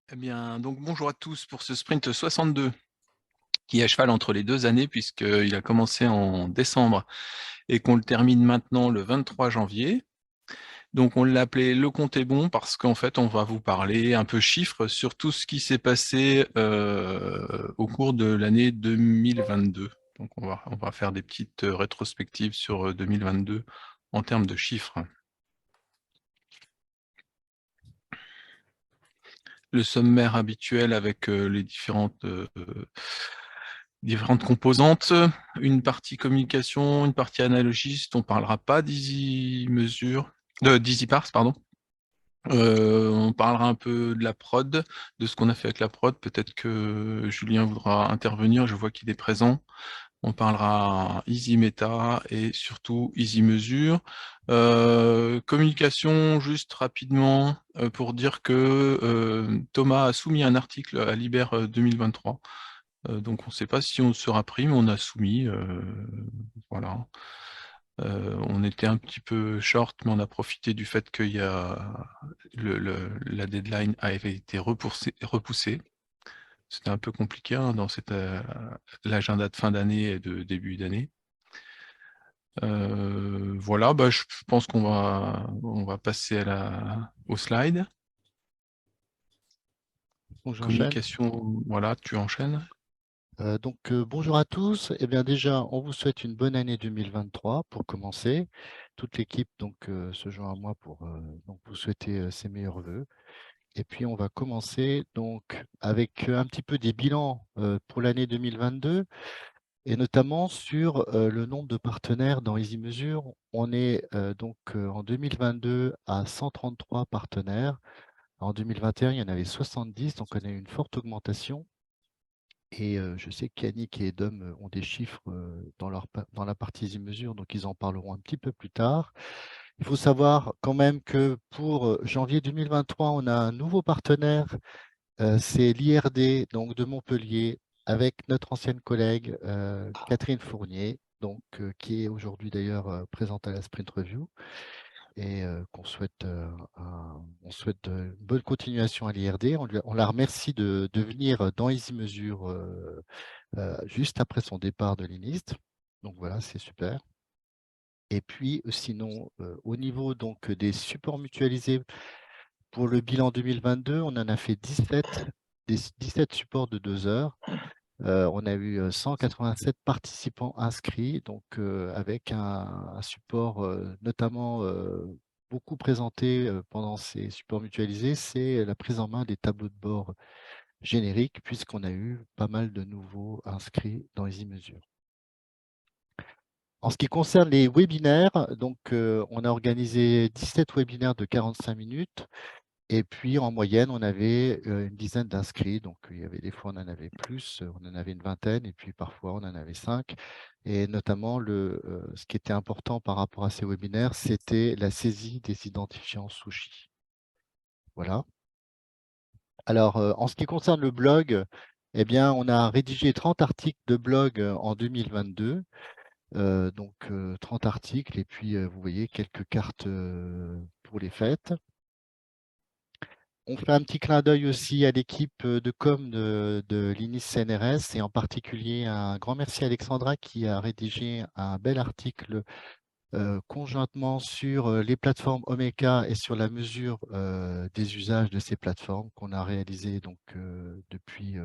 Eh bien, donc bonjour à tous pour ce sprint 62 qui est à cheval entre les 2 années puisqu'il a commencé en décembre et qu'on le termine maintenant le 23 janvier. Donc on l'a appelé «Le compte est bon» parce qu'en fait, on va vous parler un peu chiffres sur tout ce qui s'est passé, au cours de l'année 2022. Donc on va faire des petites, rétrospectives sur, 2022 en termes de chiffres. Le sommaire habituel avec, les différentes composantes, une partie communication, une partie analogiste, on parlera pas d'EasyMesure, d'EasyParse, pardon. On parlera un peu de la prod, de ce qu'on a fait avec la prod. Peut-être que Julien voudra intervenir, je vois qu'il est présent. On parlera EasyMeta et surtout EasyMesure. Communication, juste rapidement, pour dire que Thomas a soumis un article à Liber 2023. Donc on ne sait pas si on sera pris, mais on a soumis, voilà. On était un petit peu short, mais on a profité du fait qu'il y a la deadline avait été repoussée. C'était un peu compliqué hein, dans l'agenda de fin d'année et de début d'année. Voilà, bah, je pense qu'on va passer au slide. Donc j'enchaîne. Communication, voilà, tu enchaînes. Bonjour à tous. Eh bien déjà, on vous souhaite une bonne année 2023 pour commencer. Toute l'équipe se joint à moi pour donc vous souhaiter ses meilleurs vœux. Et puis on va commencer donc avec un petit peu des bilans pour l'année 2022 et notamment sur le nombre de partenaires dans EasyMesure. On est en 2022 à 133 partenaires. En 2021, il y en avait 70, donc on a eu une forte augmentation. Et je sais qu'Yannick et Edom ont des chiffres dans la partie EasyMesure, donc ils en parleront un petit peu plus tard. Il faut savoir quand même que pour janvier 2023, on a un nouveau partenaire, c'est l'IRD donc de Montpellier, avec notre ancienne collègue Catherine Fournier, qui est aujourd'hui d'ailleurs présente à la Sprint Review, et on souhaite une bonne continuation à l'IRD. On la remercie de venir dans EasyMesure juste après son départ de l'INIST. Donc voilà, c'est super. Et puis sinon, au niveau des supports mutualisés pour le bilan 2022, on en a fait 17 supports de 2 heures. On a eu 187 participants inscrits, avec un support notamment beaucoup présenté pendant ces supports mutualisés, c'est la prise en main des tableaux de bord génériques, puisqu'on a eu pas mal de nouveaux inscrits dans EasyMesure. En ce qui concerne les webinaires, on a organisé 17 webinaires de 45 minutes. Et puis, en moyenne, on avait une dizaine d'inscrits. Donc, il y avait des fois, on en avait plus, on en avait une vingtaine, et puis parfois, on en avait 5. Et notamment, ce qui était important par rapport à ces webinaires, c'était la saisie des identifiants sushi. Voilà. Alors, en ce qui concerne le blog, eh bien, on a rédigé 30 articles de blog en 2022. 30 articles, et puis vous voyez quelques cartes pour les fêtes. On fait un petit clin d'œil aussi à l'équipe de com de l'INIS CNRS, et en particulier un grand merci à Alexandra qui a rédigé un bel article conjointement sur les plateformes Omeka et sur la mesure des usages de ces plateformes qu'on a réalisé depuis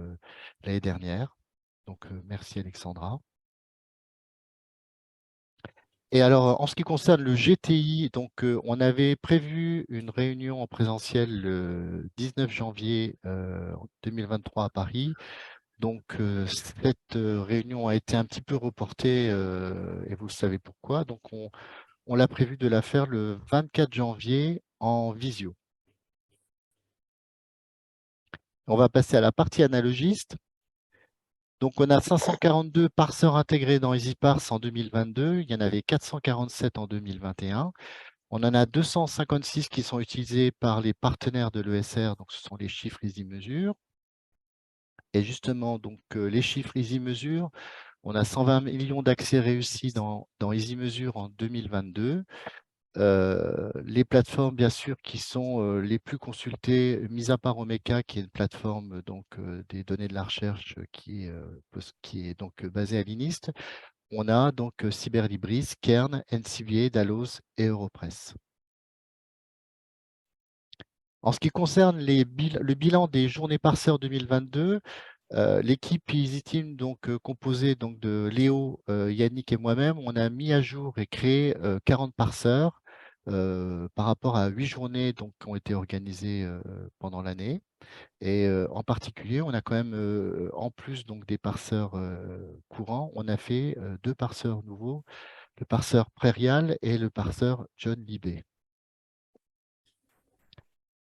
l'année dernière. Merci Alexandra. Et alors, en ce qui concerne le GTI, on avait prévu une réunion en présentiel le 19 janvier 2023 à Paris. Cette réunion a été un petit peu reportée et vous le savez pourquoi. On l'a prévu de la faire le 24 janvier en visio. On va passer à la partie analogiste. Donc, on a 542 parseurs intégrés dans EasyParse en 2022. Il y en avait 447 en 2021. On en a 256 qui sont utilisés par les partenaires de l'ESR, donc ce sont les chiffres EasyMesure. Et justement, les chiffres EasyMesure, on a 120 millions d'accès réussis dans EasyMesure en 2022. Les plateformes, bien sûr, qui sont les plus consultées, mis à part Omeka, qui est une plateforme donc, des données de la recherche qui est donc basée à l'INIST. On a donc Cyberlibris, Kern, NCBA, Dalos et Europress. En ce qui concerne le bilan des journées parseurs 2022, l'équipe Easy Team, donc, composée donc, de Léo, Yannick et moi-même, on a mis à jour et créé 40 parseurs par rapport à 8 journées donc, qui ont été organisées pendant l'année. Et en particulier, on a quand même, en plus donc, des parseurs courants, on a fait 2 parseurs nouveaux, le parseur Prairial et le parseur John Libé.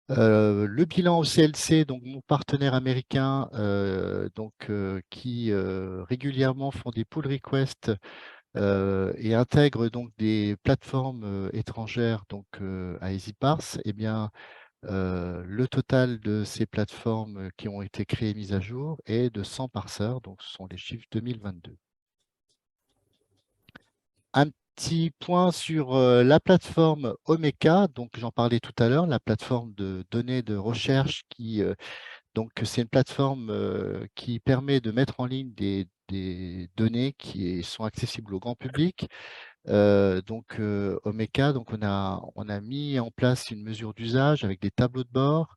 Le bilan au CLC, donc mon partenaire américain, qui régulièrement font des pull requests et intègrent donc des plateformes étrangères donc, à EasyParse, eh bien, le total de ces plateformes qui ont été créées et mises à jour est de 100 parseurs, donc ce sont les chiffres 2022. Un petit point sur la plateforme Omeka, donc j'en parlais tout à l'heure, la plateforme de données de recherche donc c'est une plateforme qui permet de mettre en ligne des données qui sont accessibles au grand public. Omeka, donc on a mis en place une mesure d'usage avec des tableaux de bord.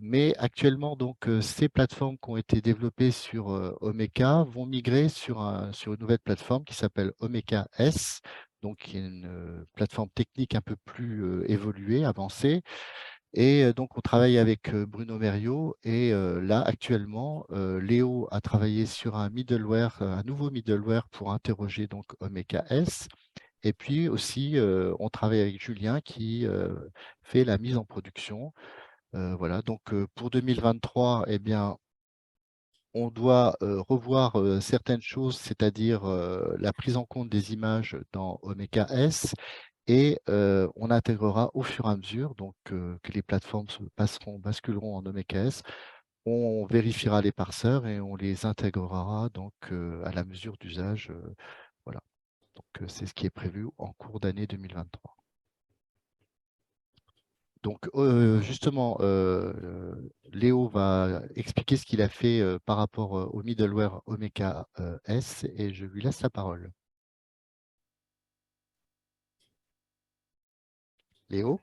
Mais actuellement, donc, ces plateformes qui ont été développées sur Omeka vont migrer sur une nouvelle plateforme qui s'appelle Omeka S, donc qui est une plateforme technique un peu plus évoluée, avancée. Et donc, on travaille avec Bruno Meriot. Et là, actuellement, Léo a travaillé sur un middleware, un nouveau middleware pour interroger donc Omeka S. Et puis aussi, on travaille avec Julien qui fait la mise en production. Voilà, donc pour 2023, eh bien, on doit revoir certaines choses, c'est-à-dire la prise en compte des images dans Omeka S, et on intégrera au fur et à mesure donc, que les plateformes basculeront en Omeka S. On vérifiera les parseurs et on les intégrera donc à la mesure d'usage. Voilà, donc c'est ce qui est prévu en cours d'année 2023. Donc, justement, Léo va expliquer ce qu'il a fait par rapport au middleware Omeka S, et je lui laisse la parole. Léo?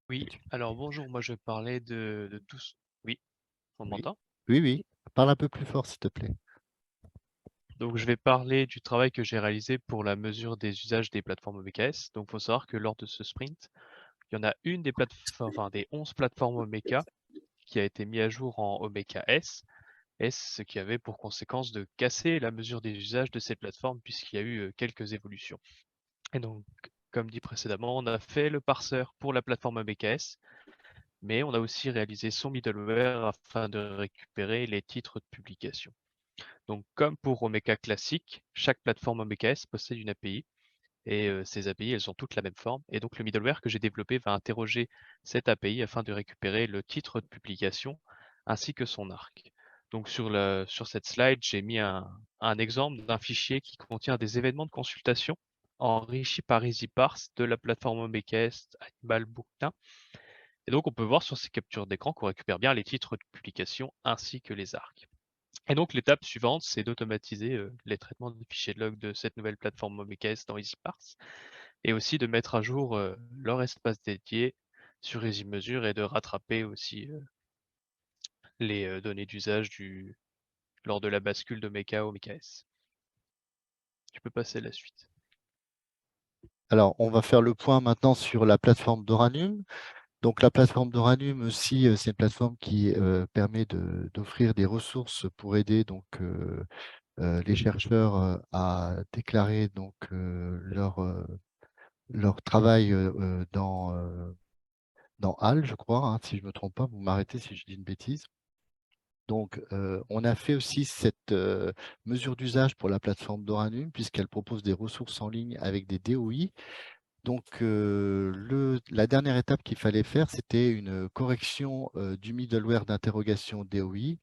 Oui, es-tu- alors bonjour, moi je parlais de tous. Oui, on Oui, m'entend? oui, oui. Parle un peu plus fort, s'il te plaît. Donc je vais parler du travail que j'ai réalisé pour la mesure des usages des plateformes OMKS. Donc il faut savoir que lors de ce sprint, il y en a une des plateformes, enfin des 11 plateformes Omeka qui a été mise à jour en Omeka S, ce qui avait pour conséquence de casser la mesure des usages de ces plateformes puisqu'il y a eu quelques évolutions. Et donc, comme dit précédemment, on a fait le parseur pour la plateforme OMKS, mais on a aussi réalisé son middleware afin de récupérer les titres de publication. Donc, comme pour Omeka classique, chaque plateforme OMKS possède une API et ces API, elles ont toutes la même forme. Et donc, le middleware que j'ai développé va interroger cette API afin de récupérer le titre de publication ainsi que son arc. Donc, sur cette slide, j'ai mis un exemple d'un fichier qui contient des événements de consultation enrichis par EasyParse de la plateforme OMKS Animal Boolean. Et donc, on peut voir sur ces captures d'écran qu'on récupère bien les titres de publication ainsi que les arcs. Et donc, l'étape suivante, c'est d'automatiser les traitements des fichiers de log de cette nouvelle plateforme OMKS dans EasyParse et aussi de mettre à jour leur espace dédié sur EasyMesure et de rattraper aussi les données d'usage lors de la bascule d'Omeka à OMKS. Tu peux passer à la suite. Alors, on va faire le point maintenant sur la plateforme d'Oranum. Donc, la plateforme d'Oranum aussi, c'est une plateforme qui permet d'offrir des ressources pour aider donc, les chercheurs à déclarer donc, leur travail dans HAL, je crois, hein, si je ne me trompe pas, vous m'arrêtez si je dis une bêtise. Donc, on a fait aussi cette mesure d'usage pour la plateforme d'Oranum, puisqu'elle propose des ressources en ligne avec des DOI. Donc, la dernière étape qu'il fallait faire, c'était une correction du middleware d'interrogation DOI.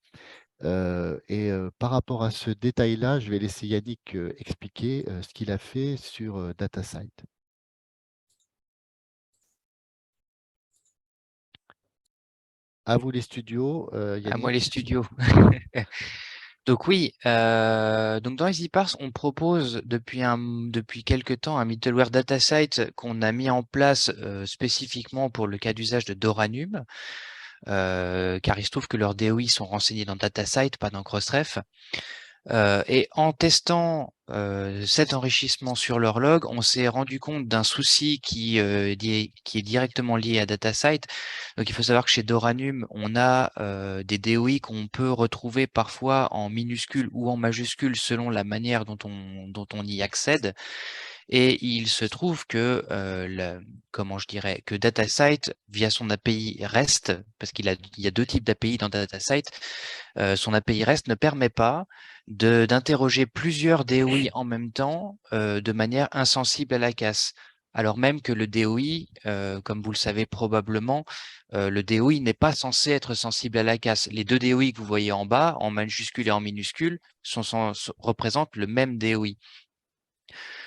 Par rapport à ce détail-là, je vais laisser Yannick expliquer ce qu'il a fait sur DataSite. À vous les studios, À moi les Yannick. studios. Donc oui, donc dans EasyParse, on propose depuis quelque temps un middleware DataSite qu'on a mis en place spécifiquement pour le cas d'usage de Doranum, car il se trouve que leurs DOI sont renseignés dans DataSite, pas dans Crossref. Et en testant cet enrichissement sur leur log, on s'est rendu compte d'un souci qui est directement lié à DataSite. Donc il faut savoir que chez Doranum, on a des DOI qu'on peut retrouver parfois en minuscules ou en majuscules selon la manière dont on y accède. Et il se trouve que, comment je dirais, que DataSite, via son API REST, parce il y a deux types d'API dans DataSite, son API REST ne permet pas d'interroger plusieurs DOI en même temps de manière insensible à la casse. Alors même que le DOI, comme vous le savez probablement, le DOI n'est pas censé être sensible à la casse. Les deux DOI que vous voyez en bas, en majuscule et en minuscule, représentent le même DOI.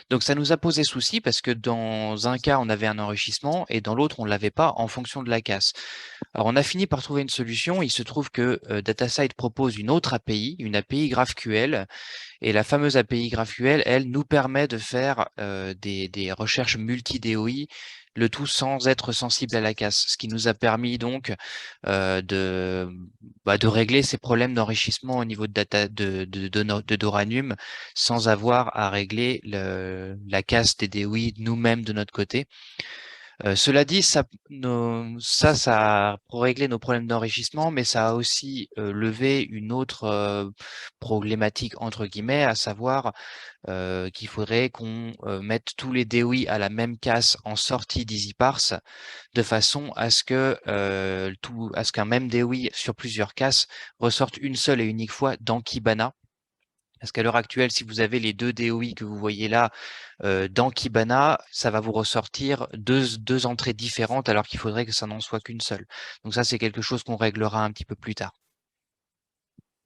Donc ça nous a posé souci parce que dans un cas, on avait un enrichissement et dans l'autre, on ne l'avait pas en fonction de la casse. Alors on a fini par trouver une solution. Il se trouve que DataSite propose une autre API, une API GraphQL. Et la fameuse API GraphQL, elle, nous permet de faire des recherches multi-DOI, le tout sans être sensible à la casse, ce qui nous a permis donc de régler ces problèmes d'enrichissement au niveau de Doranum sans avoir à régler la casse des DOI nous-mêmes de notre côté. Cela dit, ça a pour régler nos problèmes d'enrichissement, mais ça a aussi levé une autre problématique entre guillemets, à savoir qu'il faudrait qu'on mette tous les DOI à la même casse en sortie d'EasyParse, de façon à ce que qu'un même DOI sur plusieurs casses ressorte une seule et unique fois dans Kibana. Parce qu'à l'heure actuelle, si vous avez les deux DOI que vous voyez là dans Kibana, ça va vous ressortir deux entrées différentes alors qu'il faudrait que ça n'en soit qu'une seule. Donc ça, c'est quelque chose qu'on réglera un petit peu plus tard.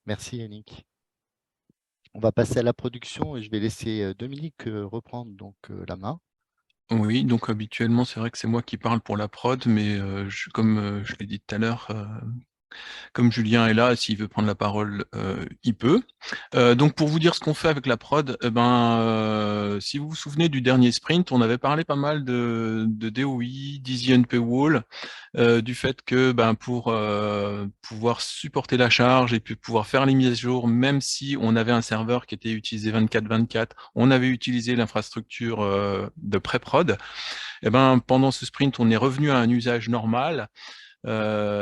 Merci Yannick. On va passer à la production et je vais laisser Dominique reprendre donc la main. Oui, donc habituellement, c'est vrai que c'est moi qui parle pour la prod, mais comme je l'ai dit tout à l'heure, comme Julien est là, s'il veut prendre la parole, il peut. Donc pour vous dire ce qu'on fait avec la prod, si vous vous souvenez du dernier sprint, on avait parlé pas mal de DOI, d'EasyNP Wall, du fait que pour pouvoir supporter la charge et puis pouvoir faire les mises à jour, même si on avait un serveur qui était utilisé 24/24, on avait utilisé l'infrastructure de pré-prod. Pendant ce sprint, on est revenu à un usage normal.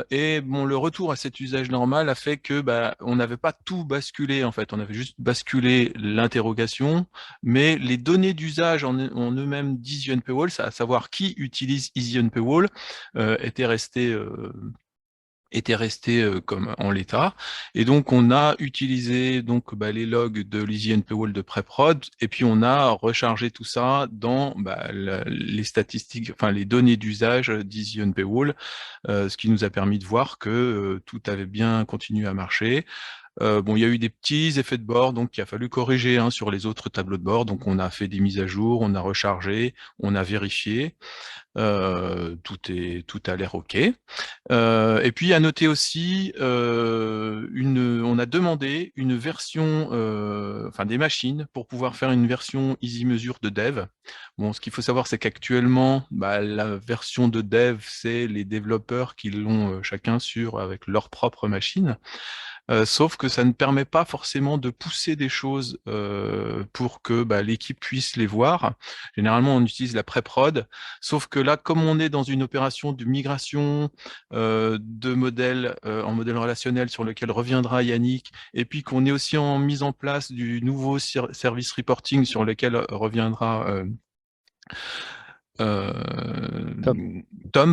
Et bon, le retour à cet usage normal a fait que on n'avait pas tout basculé en fait, on avait juste basculé l'interrogation, mais les données d'usage en eux-mêmes d'EasyNPWall, à savoir qui utilise EasyNPWall, était resté comme en l'état. Et donc, on a utilisé donc les logs de l'EasyNPWall de pré-prod, et puis on a rechargé tout ça dans les statistiques, enfin les données d'usage d'EasyNPWall, ce qui nous a permis de voir que tout avait bien continué à marcher. Bon, il y a eu des petits effets de bord, donc il a fallu corriger sur les autres tableaux de bord. Donc on a fait des mises à jour, on a rechargé, on a vérifié. Tout a l'air OK. Et puis à noter aussi, on a demandé une version, enfin des machines pour pouvoir faire une version easy mesure de dev. Bon, ce qu'il faut savoir, c'est qu'actuellement, la version de dev, c'est les développeurs qui l'ont chacun avec leur propre machine. Sauf que ça ne permet pas forcément de pousser des choses pour que l'équipe puisse les voir. Généralement, on utilise la pré-prod, sauf que là, comme on est dans une opération de migration de modèles en modèle relationnel sur lequel reviendra Yannick, et puis qu'on est aussi en mise en place du nouveau service reporting sur lequel reviendra Tom,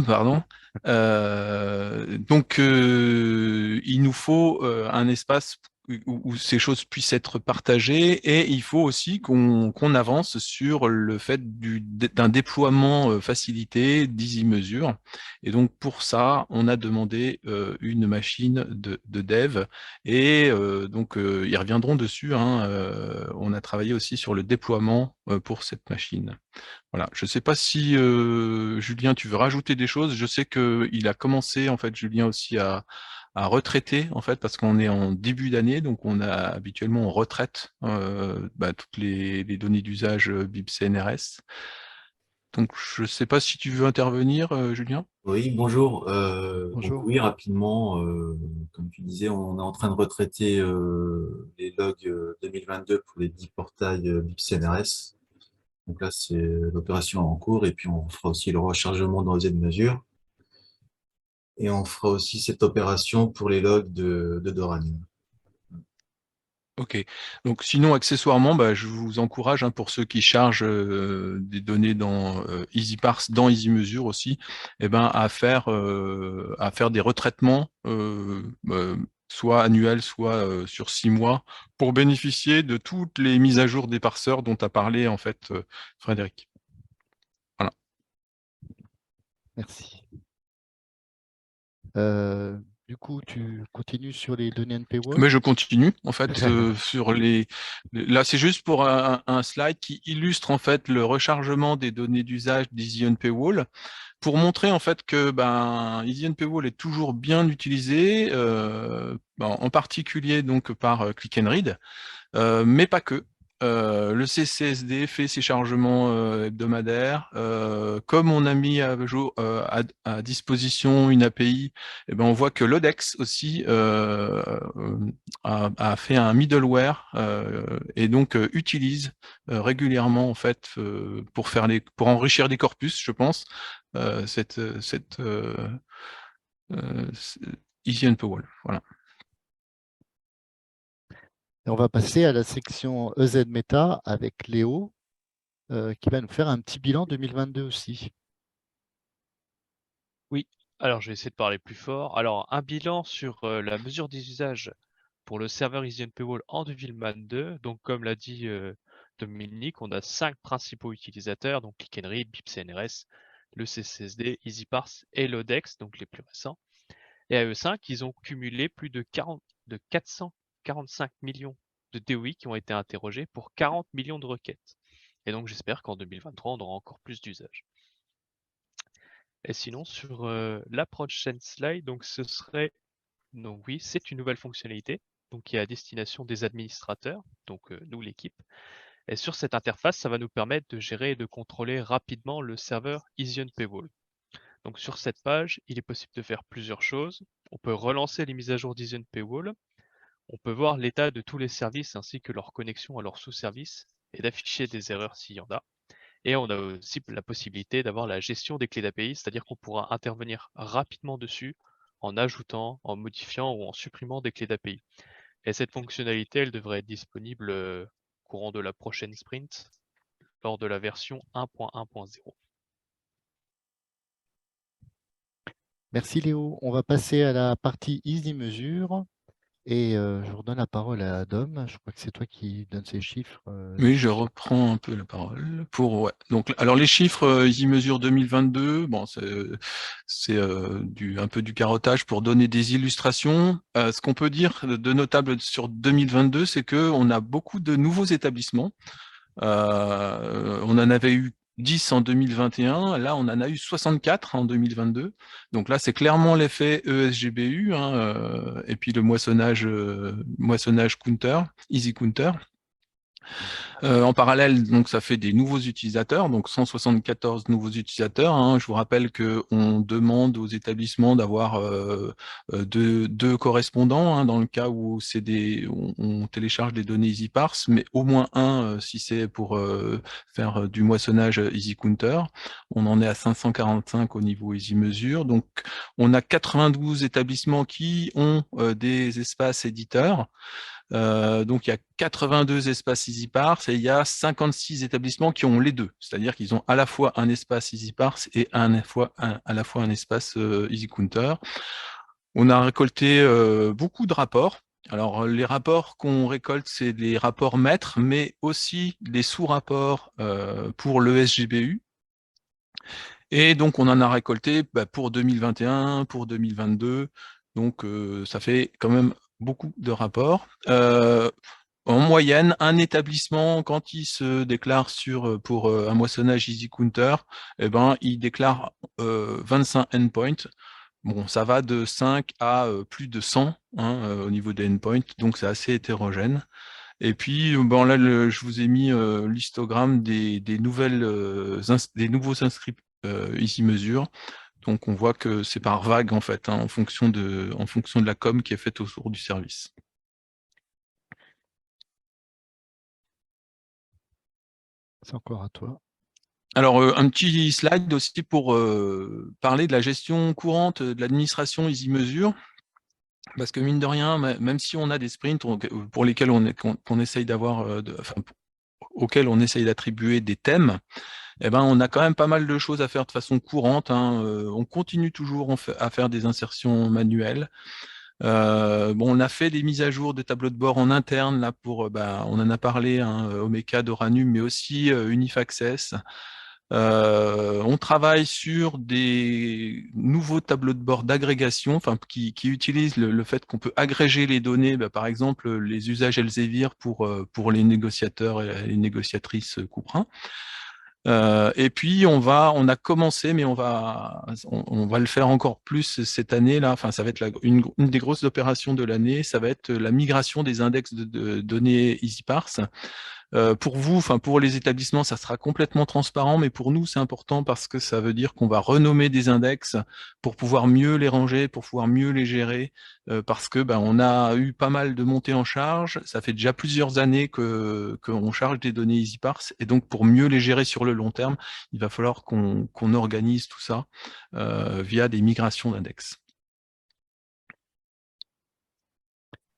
pardon. Donc, il nous faut un espace où ces choses puissent être partagées, et il faut aussi qu'on avance sur le fait d'un déploiement facilité d'EasyMesure. Et donc pour ça, on a demandé une machine de dev, et donc ils reviendront dessus, hein, on a travaillé aussi sur le déploiement pour cette machine. Voilà. Je ne sais pas si Julien, tu veux rajouter des choses. Je sais qu'il a commencé, en fait, Julien aussi à retraiter, en fait, parce qu'on est en début d'année, donc on a habituellement on retraite toutes les données d'usage BIP CNRS. Donc je ne sais pas si tu veux intervenir, Julien. Oui, bonjour. Donc Bonjour. oui, rapidement, comme tu disais, on est en train de retraiter les logs 2022 pour les 10 portails BIP CNRS. Donc là, c'est l'opération en cours, et puis on fera aussi le rechargement dans Z-Mesure. Et on fera aussi cette opération pour les logs de Doran. Ok. Donc sinon, accessoirement, je vous encourage, hein, pour ceux qui chargent des données dans EasyParse, dans EasyMesure aussi, à faire des retraitements, soit annuels, soit sur 6 mois, pour bénéficier de toutes les mises à jour des parseurs dont a parlé en fait Frédéric. Voilà. Merci. Du coup, tu continues sur les données NPWall? Mais je continue, en fait, sur là, c'est juste pour un slide qui illustre, en fait, le rechargement des données d'usage d'EasyNPWall, pour montrer, en fait, que EasyNPWall est toujours bien utilisé, en particulier, donc, par Click and Read, mais pas que. Le CCSD fait ses chargements hebdomadaires. Comme on a mis à disposition une API, on voit que l'Odex aussi a fait un middleware et donc utilise régulièrement, en fait, pour enrichir des corpus, je pense, cette EasyNPWall. Voilà. Et on va passer à la section EZ Meta avec Léo, qui va nous faire un petit bilan 2022 aussi. Oui, alors je vais essayer de parler plus fort. Alors, un bilan sur la mesure des usages pour le serveur EasyNPWall en 2022. Donc, comme l'a dit Dominique, on a 5 principaux utilisateurs, donc Click and Read, BIP CNRS, le CCSD, EasyParse et l'Odex, donc les plus récents. Et à eux 5, ils ont cumulé plus de 445 millions de DOI qui ont été interrogés pour 40 millions de requêtes. Et donc, j'espère qu'en 2023, on aura encore plus d'usages. Et sinon, sur la prochaine slide, donc ce serait, donc oui, c'est une nouvelle fonctionnalité, donc qui est à destination des administrateurs, donc nous l'équipe. Et sur cette interface, ça va nous permettre de gérer et de contrôler rapidement le serveur EasyNPWall. Donc sur cette page, il est possible de faire plusieurs choses. On peut relancer les mises à jour d'EasyNPWall. On peut voir l'état de tous les services ainsi que leur connexion à leurs sous-services et d'afficher des erreurs s'il y en a. Et on a aussi la possibilité d'avoir la gestion des clés d'API, c'est-à-dire qu'on pourra intervenir rapidement dessus en ajoutant, en modifiant ou en supprimant des clés d'API. Et cette fonctionnalité, elle devrait être disponible courant de la prochaine sprint lors de la version 1.1.0. Merci Léo. On va passer à la partie EasyMesure. Et je redonne la parole à Dom. Je crois que c'est toi qui donne ces chiffres. Oui, je reprends un peu la parole. Donc, alors les chiffres EasyMesure 2022, bon, c'est un peu du carottage pour donner des illustrations. Ce qu'on peut dire de notable sur 2022, c'est qu'on a beaucoup de nouveaux établissements. On en avait eu 10 en 2021, là on en a eu 64 en 2022. Donc là c'est clairement l'effet ESGBU, hein, et puis le moissonnage counter, Easy Counter. En parallèle, donc ça fait des nouveaux utilisateurs, donc 174 nouveaux utilisateurs, hein. Je vous rappelle qu'on demande aux établissements d'avoir deux correspondants, hein, dans le cas où on télécharge des données EasyParse, mais au moins un si c'est pour faire du moissonnage EasyCounter. On en est à 545 au niveau EasyMesure. Donc on a 92 établissements qui ont des espaces éditeurs. Donc il y a 82 espaces EasyParse et il y a 56 établissements qui ont les deux, c'est-à-dire qu'ils ont à la fois un espace EasyParse et à la fois un espace EasyCounter. On a récolté beaucoup de rapports. Alors, les rapports qu'on récolte, c'est les rapports maîtres, mais aussi les sous-rapports pour le SGBU. Et donc, on en a récolté pour 2021, pour 2022. Donc, ça fait quand même beaucoup de rapports. En moyenne, un établissement, quand il se déclare pour un moissonnage EasyCounter, eh ben, il déclare 25 endpoints. Bon, ça va de 5 à plus de 100 hein, au niveau des endpoints, donc c'est assez hétérogène. Et puis, bon, là, je vous ai mis l'histogramme des nouveaux inscrits EasyMesure. Donc, on voit que c'est par vague, en fait, hein, en fonction de la com qui est faite autour du service. C'est encore à toi. Alors, un petit slide aussi pour parler de la gestion courante de l'administration EasyMesure. Parce que mine de rien, même si on a des sprints pour lesquels qu'on essaye d'avoir, auxquels on essaye d'attribuer des thèmes, eh ben, on a quand même pas mal de choses à faire de façon courante. Hein. On continue toujours à faire des insertions manuelles. Bon, on a fait des mises à jour de tableaux de bord en interne là on en a parlé, hein, Omeka, Doranum, mais aussi Unifaccess. On travaille sur des nouveaux tableaux de bord d'agrégation, enfin qui utilisent le fait qu'on peut agréger les données, par exemple les usages Elsevier pour les négociateurs et les négociatrices Couperin. Et puis on a commencé, mais on va le faire encore plus cette année là. Enfin, ça va être une des grosses opérations de l'année. Ça va être la migration des index de données EasyParse. Pour vous, enfin pour les établissements, ça sera complètement transparent, mais pour nous, c'est important parce que ça veut dire qu'on va renommer des index pour pouvoir mieux les ranger, pour pouvoir mieux les gérer, parce que on a eu pas mal de montées en charge. Ça fait déjà plusieurs années qu'on charge des données EasyParse, et donc pour mieux les gérer sur le long terme, il va falloir qu'on organise tout ça via des migrations d'index.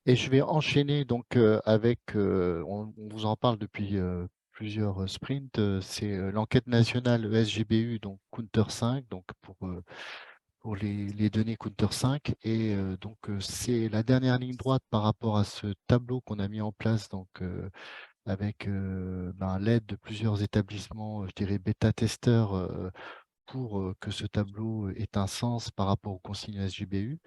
Et je vais enchaîner donc avec, on vous en parle depuis plusieurs sprints, c'est l'enquête nationale SGBU, donc Counter 5, donc pour les données Counter 5. Et donc c'est la dernière ligne droite par rapport à ce tableau qu'on a mis en place donc, avec l'aide de plusieurs établissements, je dirais bêta-testeurs, pour que ce tableau ait un sens par rapport aux consignes SGBU.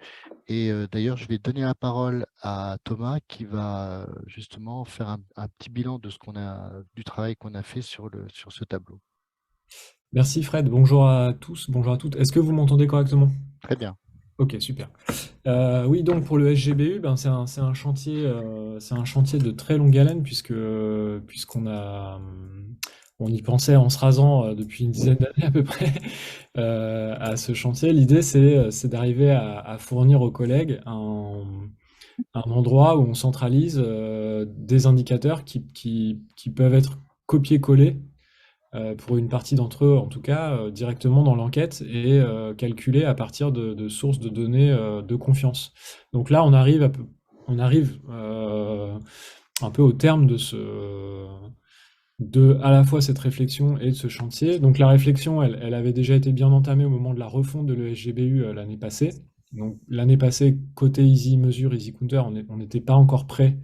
Et d'ailleurs, je vais donner la parole à Thomas qui va justement faire un petit bilan de du travail qu'on a fait sur ce tableau. Merci Fred, bonjour à tous, bonjour à toutes. Est-ce que vous m'entendez correctement? Très bien. Ok, super. Oui, donc pour le SGBU, c'est un chantier de très longue haleine on y pensait en se rasant depuis une dizaine d'années à peu près à ce chantier. L'idée, c'est d'arriver à fournir aux collègues un endroit où on centralise des indicateurs qui peuvent être copiés-collés pour une partie d'entre eux, en tout cas, directement dans l'enquête et calculés à partir de sources de données de confiance. Donc là, on arrive un peu au terme de à la fois cette réflexion et de ce chantier. Donc la réflexion, elle avait déjà été bien entamée au moment de la refonte de l'ESGBU l'année passée. Donc l'année passée, côté EasyMesure, EasyCounter, on n'était pas encore prêt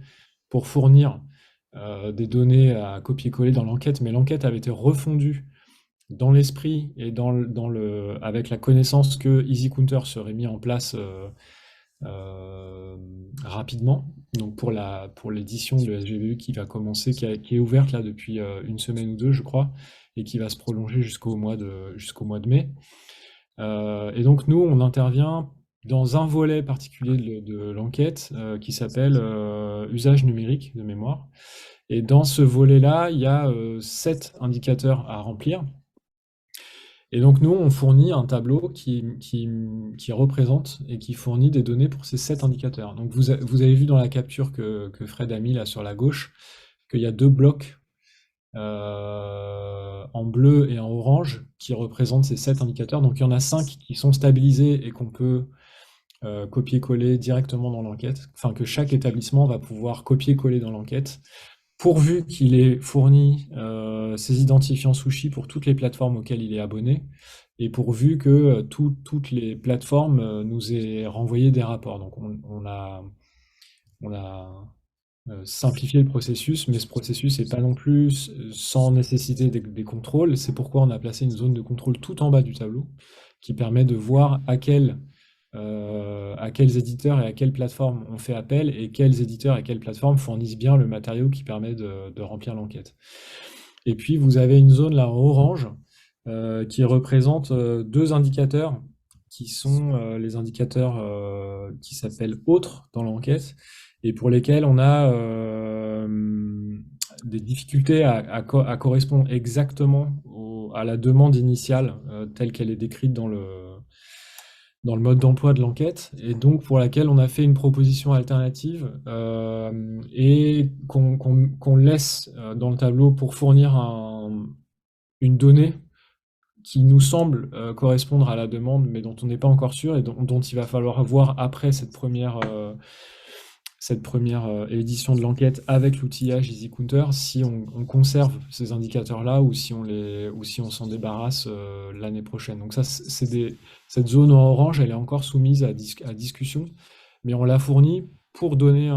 pour fournir des données à copier-coller dans l'enquête, mais l'enquête avait été refondue dans l'esprit et avec la connaissance que EasyCounter serait mis en place rapidement. Donc pour l'édition de SGBU qui va commencer, qui est ouverte là depuis une semaine ou deux, je crois, et qui va se prolonger jusqu'au mois de mai. Et donc nous, on intervient dans un volet particulier de l'enquête qui s'appelle usage numérique de mémoire. Et dans ce volet-là, il y a 7 indicateurs à remplir. Et donc nous, on fournit un tableau qui représente et qui fournit des données pour ces 7 indicateurs. Donc vous avez vu dans la capture que Fred a mis là sur la gauche qu'il y a 2 blocs en bleu et en orange qui représentent ces 7 indicateurs. Donc il y en a 5 qui sont stabilisés et qu'on peut copier-coller directement dans l'enquête, enfin que chaque établissement va pouvoir copier-coller dans l'enquête, pourvu qu'il ait fourni ses identifiants sushi pour toutes les plateformes auxquelles il est abonné, et pourvu que toutes les plateformes nous aient renvoyé des rapports. Donc on on a simplifié le processus, mais ce processus n'est pas non plus sans nécessiter des contrôles. C'est pourquoi on a placé une zone de contrôle tout en bas du tableau qui permet de voir à quels éditeurs et à quelles plateformes on fait appel et quels éditeurs et quelles plateformes fournissent bien le matériau qui permet de remplir l'enquête. Et puis vous avez une zone là en orange qui représente deux indicateurs qui sont les indicateurs qui s'appellent autres dans l'enquête et pour lesquels on a des difficultés à correspondre exactement à la demande initiale telle qu'elle est décrite dans le mode d'emploi de l'enquête, et donc pour laquelle on a fait une proposition alternative et qu'on laisse dans le tableau pour fournir une donnée qui nous semble correspondre à la demande, mais dont on n'est pas encore sûr et dont il va falloir voir après cette première édition de l'enquête avec l'outillage EasyCounter si on conserve ces indicateurs-là ou si on s'en débarrasse l'année prochaine. Donc ça, cette zone en orange, elle est encore soumise à discussion, mais on l'a fournie pour donner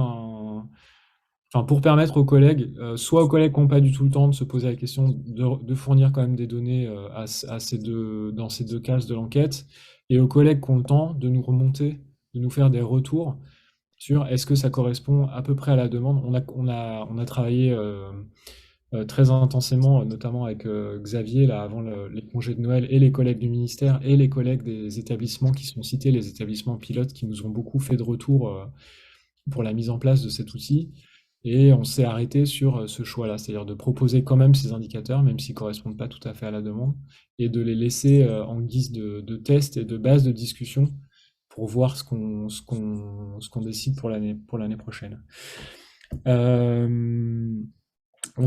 pour permettre aux collègues, soit aux collègues qui n'ont pas du tout le temps de se poser la question de fournir quand même des données dans ces deux cases de l'enquête, et aux collègues qui ont le temps de nous remonter, de nous faire des retours sur est-ce que ça correspond à peu près à la demande. On a travaillé très intensément, notamment avec Xavier, là, avant les congés de Noël, et les collègues du ministère, et les collègues des établissements qui sont cités, les établissements pilotes qui nous ont beaucoup fait de retour pour la mise en place de cet outil. Et on s'est arrêté sur ce choix-là, c'est-à-dire de proposer quand même ces indicateurs, même s'ils ne correspondent pas tout à fait à la demande, et de les laisser en guise de test et de base de discussion pour voir ce qu'on décide pour l'année prochaine. On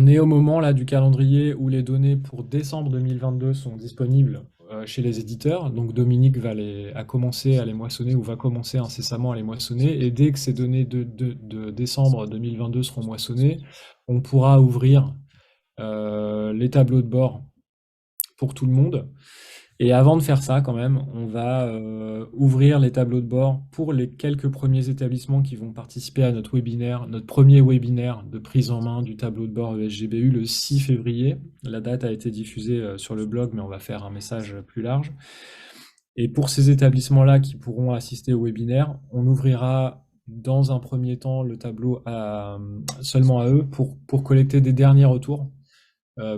est au moment là du calendrier où les données pour décembre 2022 sont disponibles chez les éditeurs. Donc Dominique a commencé à les moissonner ou va commencer incessamment à les moissonner. Et dès que ces données de décembre 2022 seront moissonnées, on pourra ouvrir les tableaux de bord pour tout le monde. Et avant de faire ça, quand même, on va ouvrir les tableaux de bord pour les quelques premiers établissements qui vont participer à notre premier webinaire de prise en main du tableau de bord ESGBU le 6 février. La date a été diffusée sur le blog, mais on va faire un message plus large. Et pour ces établissements-là qui pourront assister au webinaire, on ouvrira dans un premier temps le tableau seulement à eux pour collecter des derniers retours,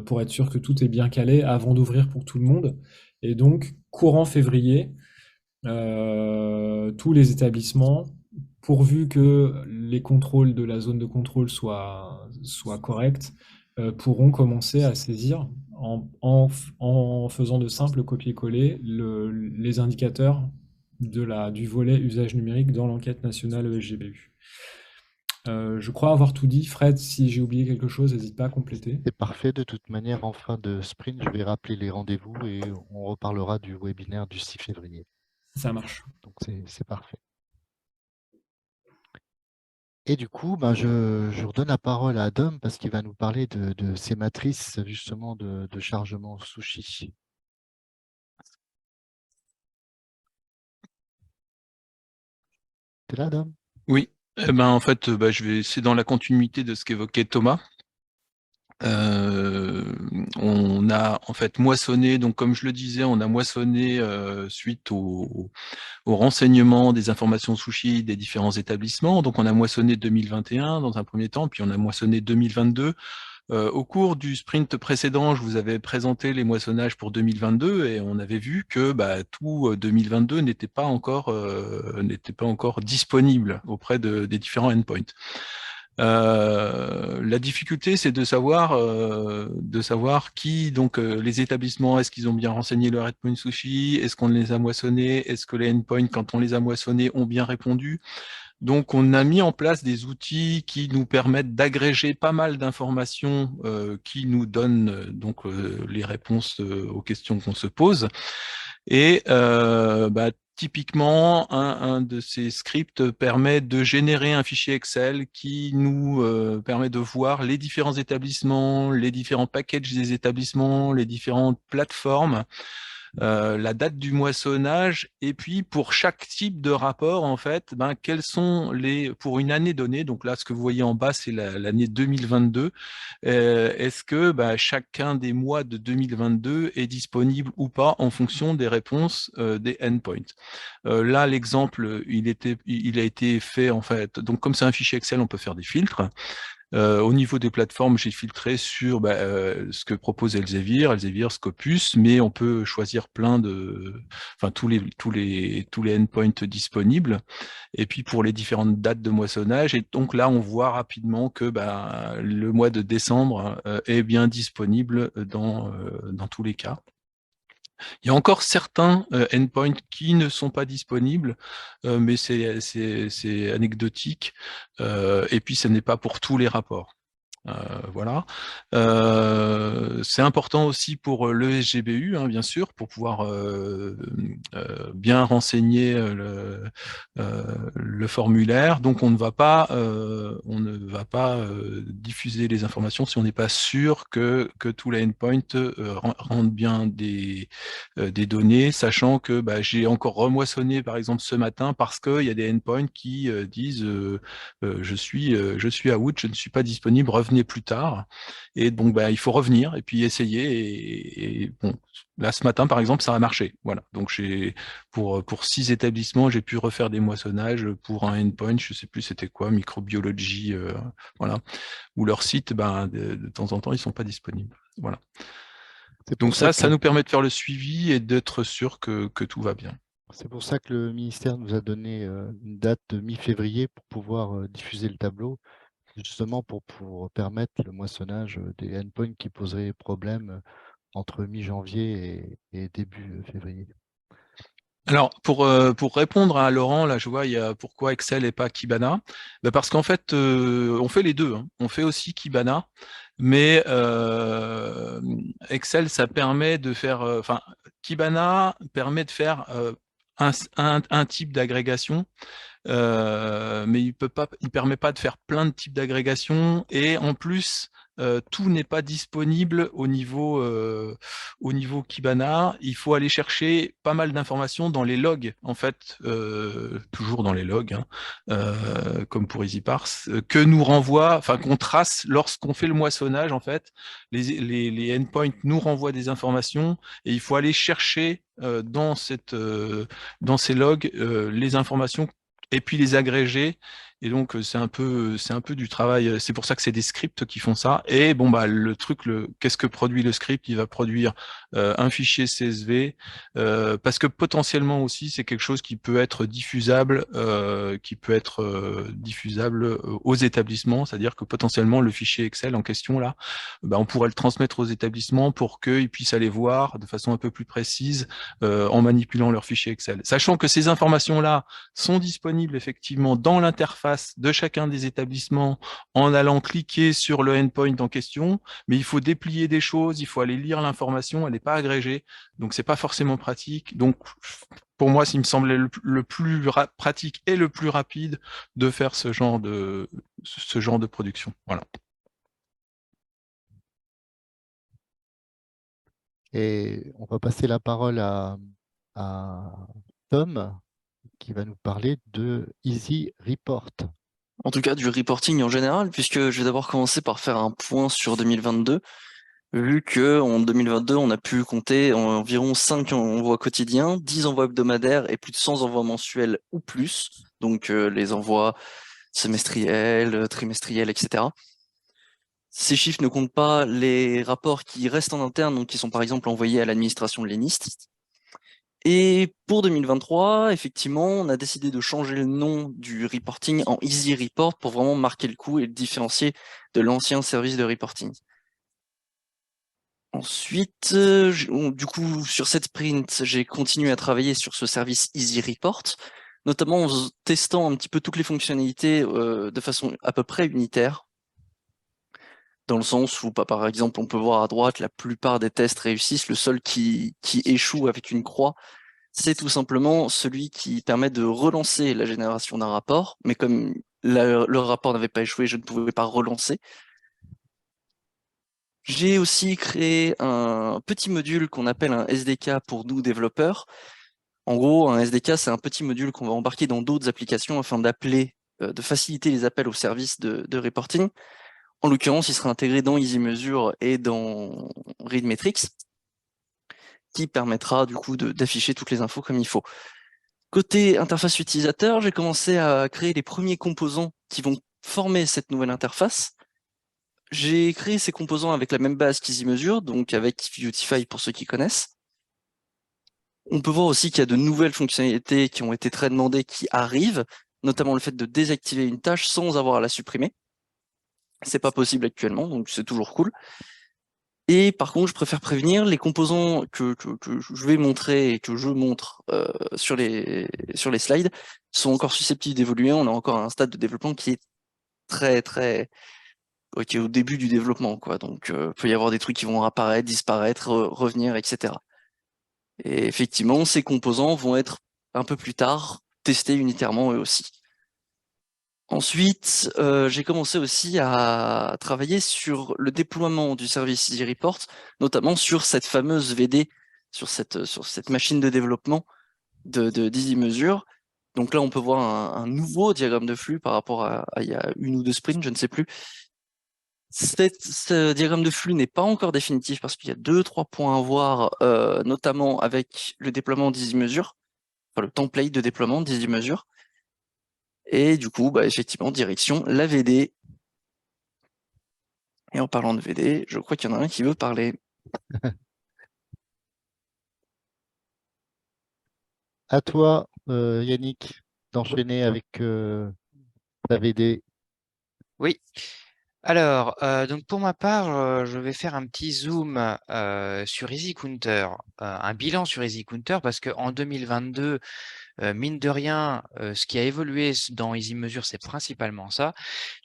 pour être sûr que tout est bien calé avant d'ouvrir pour tout le monde. Et donc, courant février, tous les établissements, pourvu que les contrôles de la zone de contrôle soient corrects, pourront commencer à saisir, en faisant de simples copier-coller, les indicateurs du volet usage numérique dans l'enquête nationale ESGBU. Je crois avoir tout dit. Fred, si j'ai oublié quelque chose, n'hésite pas à compléter. C'est parfait. De toute manière, en fin de sprint, je vais rappeler les rendez-vous et on reparlera du webinaire du 6 février. Ça marche. Donc, c'est parfait. Et du coup, je redonne la parole à Adam parce qu'il va nous parler de ces matrices justement de chargement Sushi. T'es là, Adam? Oui. En fait, c'est dans la continuité de ce qu'évoquait Thomas. On a en fait moissonné, donc comme je le disais, on a moissonné suite au renseignement des informations Sushi des différents établissements. Donc on a moissonné 2021 dans un premier temps, puis on a moissonné 2022. Au cours du sprint précédent, je vous avais présenté les moissonnages pour 2022 et on avait vu que tout 2022 n'était pas encore disponible auprès des différents endpoints. La difficulté, c'est de savoir qui, donc les établissements, est-ce qu'ils ont bien renseigné leur endpoint Sushi, est-ce qu'on les a moissonnés, est-ce que les endpoints, quand on les a moissonnés, ont bien répondu. Donc, on a mis en place des outils qui nous permettent d'agréger pas mal d'informations qui nous donnent les réponses aux questions qu'on se pose. Et typiquement, un de ces scripts permet de générer un fichier Excel qui nous permet de voir les différents établissements, les différents packages des établissements, les différentes plateformes, la date du moissonnage, et puis pour chaque type de rapport, en fait, quels sont pour une année donnée, donc là, ce que vous voyez en bas, c'est l'année 2022, est-ce que chacun des mois de 2022 est disponible ou pas en fonction des réponses des endpoints. Là, l'exemple, il a été fait, en fait, donc comme c'est un fichier Excel, on peut faire des filtres. Au niveau des plateformes, j'ai filtré sur ce que propose Elsevier, Scopus, mais on peut choisir tous les endpoints disponibles. Et puis pour les différentes dates de moissonnage, et donc là on voit rapidement que le mois de décembre est bien disponible dans tous les cas. Il y a encore certains endpoints qui ne sont pas disponibles, mais c'est anecdotique, et puis ce n'est pas pour tous les rapports. Voilà. C'est important aussi pour le SGBU, hein, bien sûr, pour pouvoir bien renseigner le formulaire. Donc on ne va pas diffuser les informations si on n'est pas sûr que tous les endpoints rendent bien des données, sachant que j'ai encore remoissonné par exemple ce matin parce qu'il y a des endpoints qui disent je suis out, je ne suis pas disponible, revenez plus tard. Et donc il faut revenir et puis essayer. Et bon, là ce matin par exemple ça a marché. Voilà. Donc pour 6 établissements, j'ai pu refaire des moissonnages pour un endpoint, je sais plus c'était quoi, microbiologie, voilà. Où leur site, de temps en temps, ils sont pas disponibles. Voilà. Donc ça nous permet de faire le suivi et d'être sûr que tout va bien. C'est pour ça que le ministère nous a donné une date de mi-février pour pouvoir diffuser le tableau, justement pour permettre le moissonnage des endpoints qui poseraient problème entre mi-janvier et début février. Alors, pour répondre à Laurent, là, je vois, il y a pourquoi Excel et pas Kibana. Parce qu'en fait, on fait les deux, hein. On fait aussi Kibana, mais Excel, ça permet de faire... Kibana permet de faire un type d'agrégation, mais il permet pas de faire plein de types d'agrégation, et en plus tout n'est pas disponible au niveau Kibana. Il faut aller chercher pas mal d'informations dans les logs, en fait, toujours dans les logs, hein, comme pour EasyParse, que nous renvoie, qu'on trace lorsqu'on fait le moissonnage. En fait, les endpoints nous renvoient des informations, et il faut aller chercher dans ces logs les informations et puis les agréger. Et donc c'est un peu du travail. C'est pour ça que c'est des scripts qui font ça. Et bon le truc, qu'est-ce que produit le script? Il va produire un fichier CSV, parce que potentiellement aussi c'est quelque chose qui peut être diffusable, aux établissements. C'est-à-dire que potentiellement le fichier Excel en question là, on pourrait le transmettre aux établissements pour qu'ils puissent aller voir de façon un peu plus précise en manipulant leur fichier Excel. Sachant que ces informations là sont disponibles effectivement dans l'interface de chacun des établissements en allant cliquer sur le endpoint en question, mais il faut déplier des choses, il faut aller lire l'information, elle n'est pas agrégée, donc c'est pas forcément pratique. Donc pour moi, il me semblait le plus pratique et le plus rapide de faire ce genre de production. Voilà. Et on va passer la parole à Tom, qui va nous parler de Easy Report. En tout cas, du reporting en général, puisque je vais d'abord commencer par faire un point sur 2022, vu que en 2022, on a pu compter environ 5 envois quotidiens, 10 envois hebdomadaires et plus de 100 envois mensuels ou plus, donc les envois semestriels, trimestriels, etc. Ces chiffres ne comptent pas les rapports qui restent en interne, donc qui sont par exemple envoyés à l'administration de l'ENIST. Et pour 2023, effectivement, on a décidé de changer le nom du reporting en Easy Report pour vraiment marquer le coup et le différencier de l'ancien service de reporting. Ensuite, du coup, sur cette sprint, j'ai continué à travailler sur ce service Easy Report, notamment en testant un petit peu toutes les fonctionnalités de façon à peu près unitaire, dans le sens où, par exemple, on peut voir à droite, la plupart des tests réussissent, le seul qui échoue avec une croix, c'est tout simplement celui qui permet de relancer la génération d'un rapport, mais comme le rapport n'avait pas échoué, je ne pouvais pas relancer. J'ai aussi créé un petit module qu'on appelle un SDK pour nous développeurs. En gros, un SDK, c'est un petit module qu'on va embarquer dans d'autres applications afin de faciliter les appels aux services de reporting. En l'occurrence, il sera intégré dans EasyMeasure et dans ReadMetrics, qui permettra du coup d'afficher toutes les infos comme il faut. Côté interface utilisateur, j'ai commencé à créer les premiers composants qui vont former cette nouvelle interface. J'ai créé ces composants avec la même base qu'EasyMeasure, donc avec Beautify pour ceux qui connaissent. On peut voir aussi qu'il y a de nouvelles fonctionnalités qui ont été très demandées qui arrivent, notamment le fait de désactiver une tâche sans avoir à la supprimer. C'est pas possible actuellement, donc c'est toujours cool. Et par contre, je préfère prévenir, les composants que je vais montrer et que je montre sur les slides sont encore susceptibles d'évoluer. On a encore un stade de développement qui est qui est au début du développement, quoi. Donc, il peut y avoir des trucs qui vont apparaître, disparaître, revenir, etc. Et effectivement, ces composants vont être un peu plus tard testés unitairement eux aussi. Ensuite, j'ai commencé aussi à travailler sur le déploiement du service EasyReport, notamment sur cette fameuse VD, sur cette machine de développement d'EasyMeasure. Donc là, on peut voir un nouveau diagramme de flux par rapport à il y a une ou deux sprints, je ne sais plus. Ce diagramme de flux n'est pas encore définitif parce qu'il y a 2-3 points à voir, notamment avec le déploiement d'EasyMeasure, enfin le template de déploiement d'EasyMeasure. Et du coup, effectivement, direction la VD. Et en parlant de VD, je crois qu'il y en a un qui veut parler. À toi, Yannick, d'enchaîner avec la VD. Oui. Alors, donc pour ma part, je vais faire un petit zoom sur EasyCounter, un bilan sur EasyCounter, parce qu'en 2022, mine de rien, ce qui a évolué dans EasyMeasure, c'est principalement ça.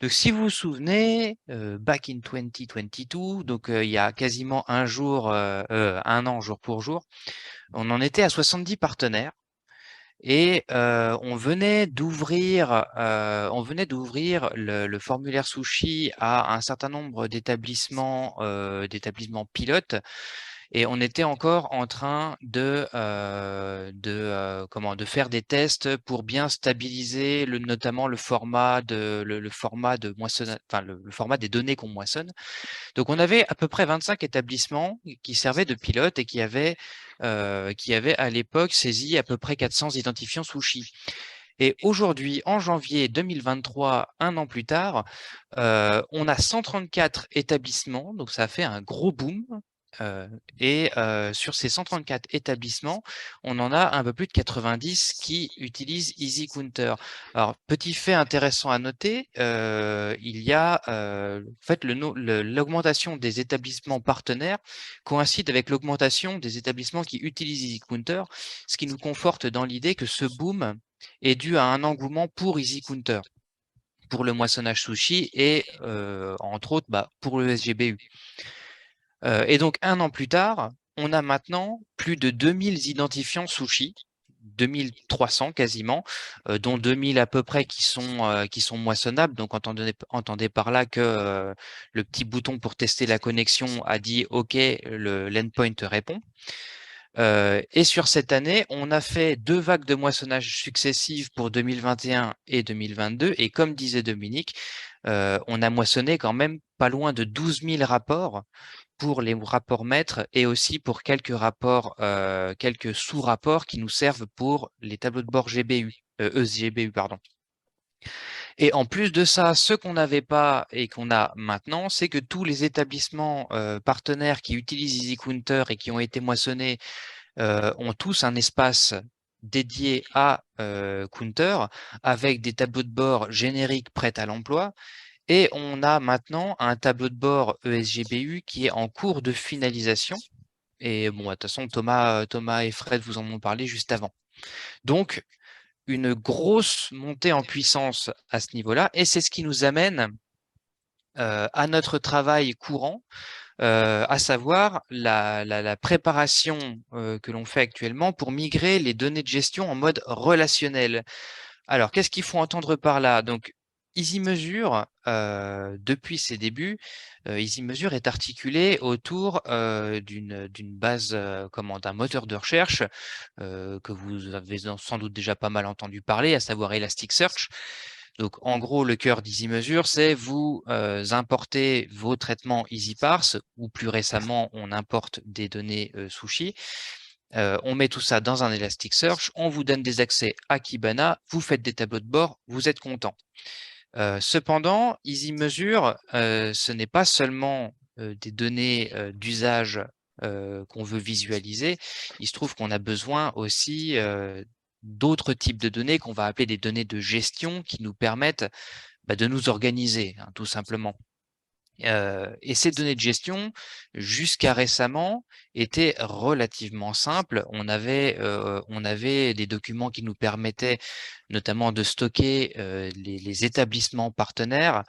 Donc, si vous vous souvenez, back in 2022, donc il y a quasiment un an jour pour jour, on en était à 70 partenaires. Et on venait d'ouvrir le formulaire Sushi à un certain nombre d'établissements pilotes, et on était encore en train de faire des tests pour bien stabiliser notamment le format de moissonnage, enfin le format des données qu'on moissonne. Donc on avait à peu près 25 établissements qui servaient de pilotes et qui avaient à l'époque saisi à peu près 400 identifiants Sushi. Et aujourd'hui, en janvier 2023, un an plus tard, on a 134 établissements, donc ça a fait un gros boom. Et sur ces 134 établissements, on en a un peu plus de 90 qui utilisent EasyCounter. Alors, petit fait intéressant à noter, il y a en fait l'augmentation des établissements partenaires coïncide avec l'augmentation des établissements qui utilisent EasyCounter, ce qui nous conforte dans l'idée que ce boom est dû à un engouement pour EasyCounter, pour le moissonnage Sushi et entre autres pour le SGBU. Et donc, un an plus tard, on a maintenant plus de 2000 identifiants Sushi, 2300 quasiment, dont 2000 à peu près qui sont moissonnables. Donc, entendez par là que le petit bouton pour tester la connexion a dit OK, l'endpoint répond. Et sur cette année, on a fait 2 vagues de moissonnage successives pour 2021 et 2022. Et comme disait Dominique, on a moissonné quand même pas loin de 12 000 rapports pour les rapports maîtres et aussi pour quelques sous-rapports qui nous servent pour les tableaux de bord EasyGBU, pardon. Et en plus de ça, ce qu'on n'avait pas et qu'on a maintenant, c'est que tous les établissements partenaires qui utilisent EasyCounter et qui ont été moissonnés ont tous un espace dédié à Counter avec des tableaux de bord génériques prêts à l'emploi. Et on a maintenant un tableau de bord ESGBU qui est en cours de finalisation. Et bon, de toute façon, Thomas et Fred vous en ont parlé juste avant. Donc, une grosse montée en puissance à ce niveau-là. Et c'est ce qui nous amène à notre travail courant, à savoir la préparation que l'on fait actuellement pour migrer les données de gestion en mode relationnel. Alors, qu'est-ce qu'il faut entendre par là? Donc, EasyMeasure, depuis ses débuts, EasyMeasure est articulé autour d'une base, d'un moteur de recherche que vous avez sans doute déjà pas mal entendu parler, à savoir Elasticsearch. Donc, en gros, le cœur d'EasyMeasure, c'est vous importez vos traitements EasyParse, ou plus récemment, on importe des données Sushi. On met tout ça dans un Elasticsearch, on vous donne des accès à Kibana, vous faites des tableaux de bord, vous êtes content. Cependant, EasyMeasure, ce n'est pas seulement des données d'usage qu'on veut visualiser. Il se trouve qu'on a besoin aussi d'autres types de données qu'on va appeler des données de gestion qui nous permettent de nous organiser, hein, tout simplement. Et ces données de gestion, jusqu'à récemment, étaient relativement simples. On avait des documents qui nous permettaient notamment de stocker les établissements partenaires,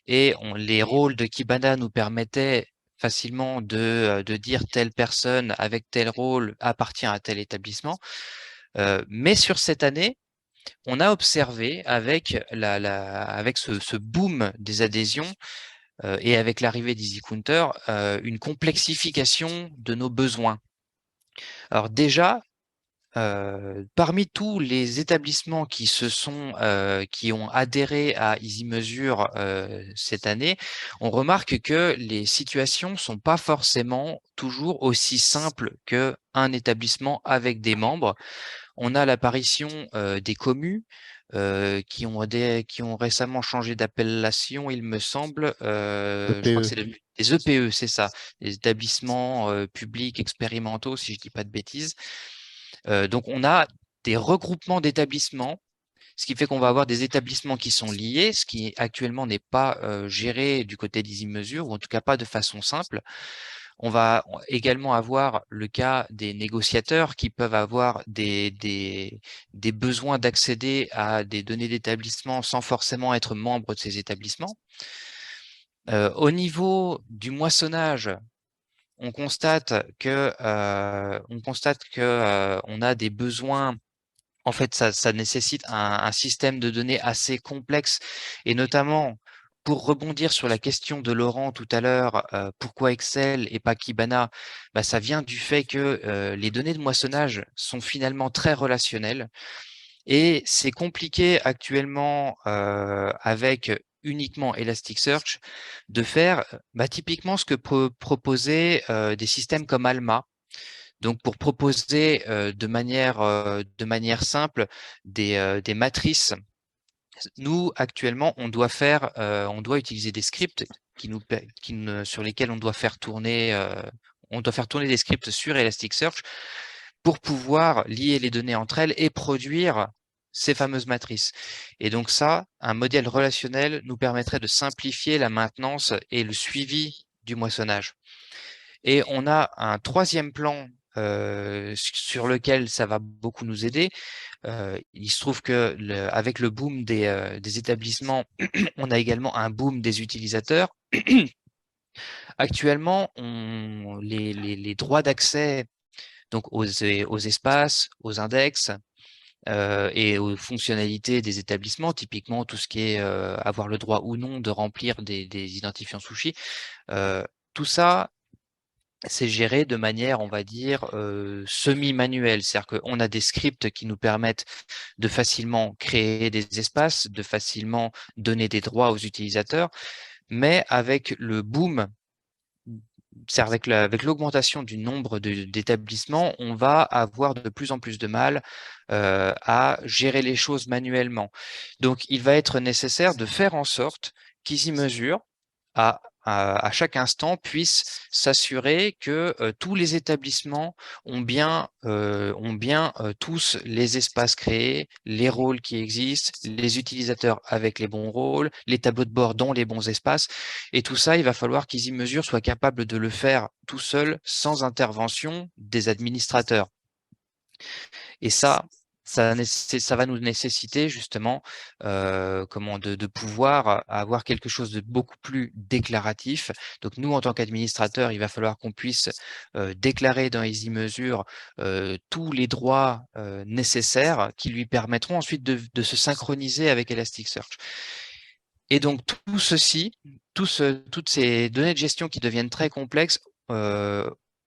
et les rôles de Kibana nous permettaient facilement de dire telle personne avec tel rôle appartient à tel établissement. Mais sur cette année, on a observé avec ce boom des adhésions et avec l'arrivée d'EasyCounter, une complexification de nos besoins. Alors déjà, parmi tous les établissements qui ont adhéré à EasyMeasure cette année, on remarque que les situations sont pas forcément toujours aussi simples qu'un établissement avec des membres. On a l'apparition des communes qui ont récemment changé d'appellation, il me semble. Je crois que c'est des EPE, c'est ça, les établissements publics expérimentaux, si je dis pas de bêtises. Donc, on a des regroupements d'établissements, ce qui fait qu'on va avoir des établissements qui sont liés, ce qui actuellement n'est pas géré du côté d'EasyMeasure, ou en tout cas pas de façon simple. On va également avoir le cas des négociateurs qui peuvent avoir des besoins d'accéder à des données d'établissement sans forcément être membre de ces établissements. Au niveau du moissonnage, on constate que on a des besoins. En fait, ça nécessite un système de données assez complexe, et notamment, pour rebondir sur la question de Laurent tout à l'heure, pourquoi Excel et pas Kibana? Ça vient du fait que les données de moissonnage sont finalement très relationnelles, et c'est compliqué actuellement avec uniquement Elasticsearch de faire typiquement ce que peut proposer des systèmes comme Alma. Donc, pour proposer de manière simple des matrices, nous, actuellement, on doit utiliser des scripts sur lesquels on doit faire tourner des scripts sur Elasticsearch pour pouvoir lier les données entre elles et produire ces fameuses matrices. Et donc ça, un modèle relationnel nous permettrait de simplifier la maintenance et le suivi du moissonnage. Et on a un troisième plan sur lequel ça va beaucoup nous aider. Il se trouve que avec le boom des établissements, on a également un boom des utilisateurs. Actuellement, les droits d'accès aux espaces, aux index et aux fonctionnalités des établissements, typiquement tout ce qui est avoir le droit ou non de remplir des identifiants Sushi, tout ça, c'est géré de manière, on va dire, semi-manuelle. C'est-à-dire qu'on a des scripts qui nous permettent de facilement créer des espaces, de facilement donner des droits aux utilisateurs, mais avec le boom, c'est avec l'augmentation du nombre d'établissements, on va avoir de plus en plus de mal à gérer les choses manuellement. Donc, il va être nécessaire de faire en sorte qu'EasyMeasure, à chaque instant, puisse s'assurer que tous les établissements ont bien tous les espaces créés, les rôles qui existent, les utilisateurs avec les bons rôles, les tableaux de bord dans les bons espaces. Et tout ça, il va falloir qu'EasyMeasure soit capable de le faire tout seul, sans intervention des administrateurs. Et ça va nous nécessiter justement de pouvoir avoir quelque chose de beaucoup plus déclaratif. Donc nous, en tant qu'administrateur, il va falloir qu'on puisse déclarer dans EasyMeasure tous les droits nécessaires qui lui permettront ensuite de se synchroniser avec Elasticsearch. Et donc, tout ceci, toutes ces données de gestion qui deviennent très complexes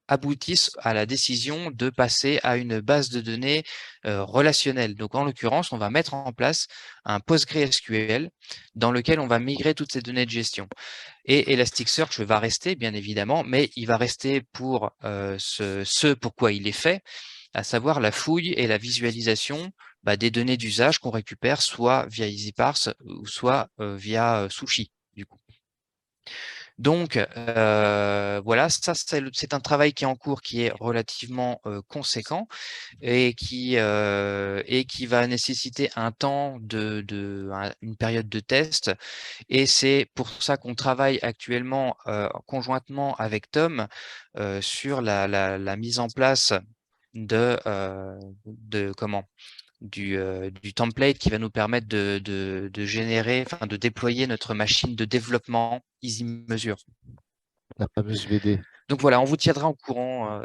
aboutissent à la décision de passer à une base de données relationnelle. Donc, en l'occurrence, on va mettre en place un PostgreSQL dans lequel on va migrer toutes ces données de gestion. Et Elasticsearch va rester, bien évidemment, mais il va rester pour ce pourquoi il est fait, à savoir la fouille et la visualisation des données d'usage qu'on récupère soit via EasyParse ou soit via Sushi, du coup. Donc, voilà, ça, c'est un travail qui est en cours, qui est relativement conséquent et qui va nécessiter un temps une période de test. Et c'est pour ça qu'on travaille actuellement conjointement avec Tom sur la mise en place du template qui va nous permettre de générer, enfin de déployer notre machine de développement EasyMeasure. La fameuse VD. Donc voilà, on vous tiendra au courant.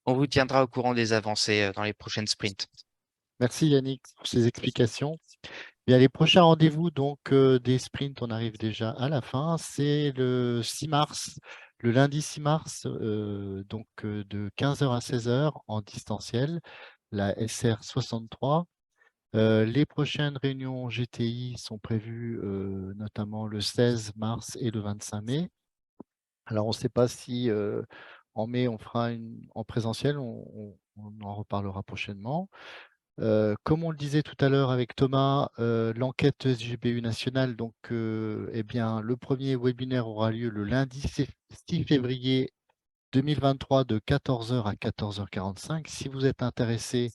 On vous tiendra au courant des avancées dans les prochaines sprints. Merci Yannick pour ces explications. Bien, les prochains rendez-vous donc des sprints, on arrive déjà à la fin. C'est le 6 mars, le lundi 6 mars, donc de 15h à 16h en distanciel, la SR 63. Les prochaines réunions GTI sont prévues notamment le 16 mars et le 25 mai. Alors, on ne sait pas si en mai, on fera en présentiel, on en reparlera prochainement. Comme on le disait tout à l'heure avec Thomas, l'enquête SGBU nationale, donc, eh bien, le premier webinaire aura lieu le lundi 6 février 2023 de 14h à 14h45. Si vous êtes intéressé